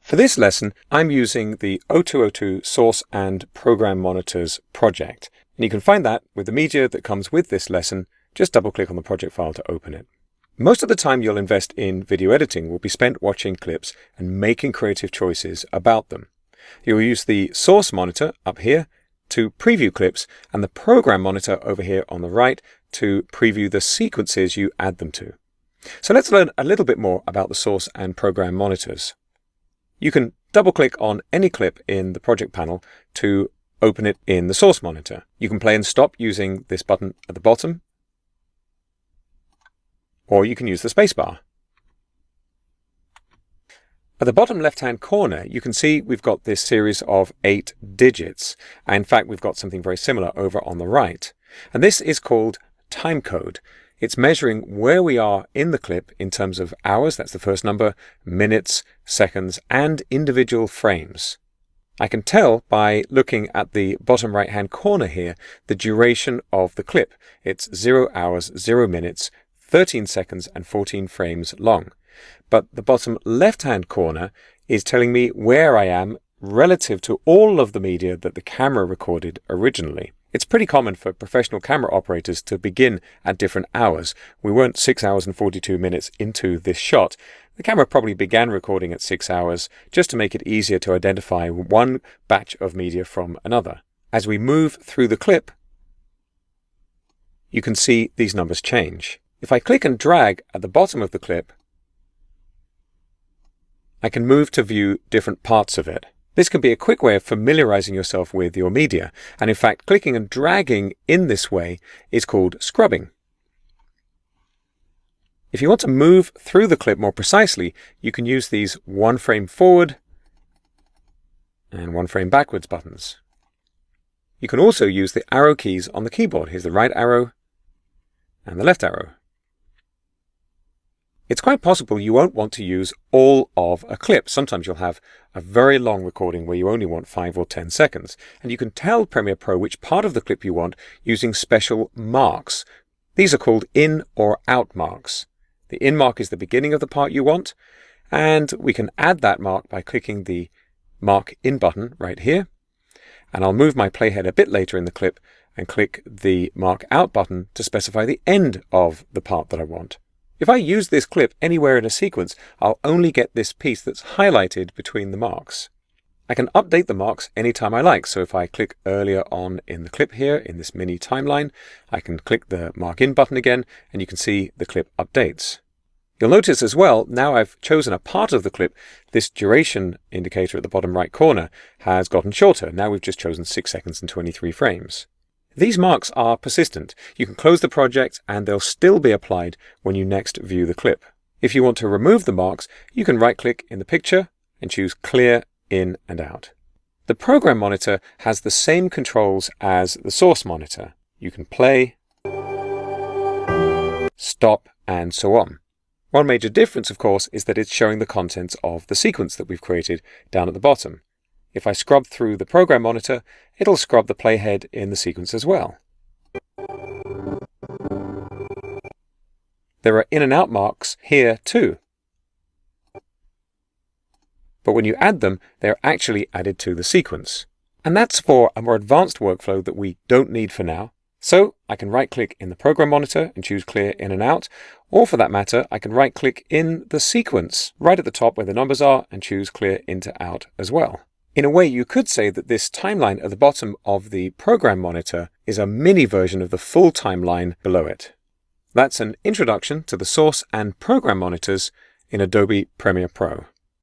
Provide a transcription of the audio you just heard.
For this lesson, I'm using the 0202 Source and Program Monitors project, and you can find that with the media that comes with this lesson. Just double-click on the project file to open it. Most of the time you'll invest in video editing will be spent watching clips and making creative choices about them. You'll use the Source Monitor up here to preview clips, and the Program Monitor over here on the right to preview the sequences you add them to. So let's learn a little bit more about the Source and Program Monitors. You can double-click on any clip in the project panel to open it in the Source Monitor. You can play and stop using this button at the bottom, or you can use the spacebar. At the bottom left-hand corner, you can see we've got this series of 8 digits. In fact, we've got something very similar over on the right. And this is called timecode. It's measuring where we are in the clip in terms of hours, that's the first number, minutes, seconds, and individual frames. I can tell by looking at the bottom right-hand corner here the duration of the clip. It's 0 hours, 0 minutes, 13 seconds, and 14 frames long. But the bottom left-hand corner is telling me where I am relative to all of the media that the camera recorded originally. It's pretty common for professional camera operators to begin at different hours. We weren't 6 hours and 42 minutes into this shot. The camera probably began recording at 6 hours just to make it easier to identify one batch of media from another. As we move through the clip, you can see these numbers change. If I click and drag at the bottom of the clip, I can move to view different parts of it. This can be a quick way of familiarizing yourself with your media, and in fact, clicking and dragging in this way is called scrubbing. If you want to move through the clip more precisely, you can use these 1 frame forward and 1 frame backwards buttons. You can also use the arrow keys on the keyboard. Here's the right arrow and the left arrow. It's quite possible you won't want to use all of a clip. Sometimes you'll have a very long recording where you only want 5 or 10 seconds. And you can tell Premiere Pro which part of the clip you want using special marks. These are called in or out marks. The in mark is the beginning of the part you want, and we can add that mark by clicking the Mark In button right here. And I'll move my playhead a bit later in the clip and click the Mark Out button to specify the end of the part that I want. If I use this clip anywhere in a sequence, I'll only get this piece that's highlighted between the marks. I can update the marks anytime I like, so if I click earlier on in the clip here, in this mini timeline, I can click the Mark In button again, and you can see the clip updates. You'll notice as well, now I've chosen a part of the clip, this duration indicator at the bottom right corner has gotten shorter. Now we've just chosen 6 seconds and 23 frames. These marks are persistent. You can close the project and they'll still be applied when you next view the clip. If you want to remove the marks, you can right-click in the picture and choose Clear In and Out. The Program Monitor has the same controls as the Source Monitor. You can play, stop, and so on. One major difference, of course, is that it's showing the contents of the sequence that we've created down at the bottom. If I scrub through the Program Monitor, it'll scrub the playhead in the sequence as well. There are in and out marks here too. But when you add them, they're actually added to the sequence. And that's for a more advanced workflow that we don't need for now. So I can right-click in the Program Monitor and choose Clear In and Out, or for that matter, I can right-click in the sequence right at the top where the numbers are and choose Clear In to Out as well. In a way, you could say that this timeline at the bottom of the Program Monitor is a mini version of the full timeline below it. That's an introduction to the Source and Program Monitors in Adobe Premiere Pro.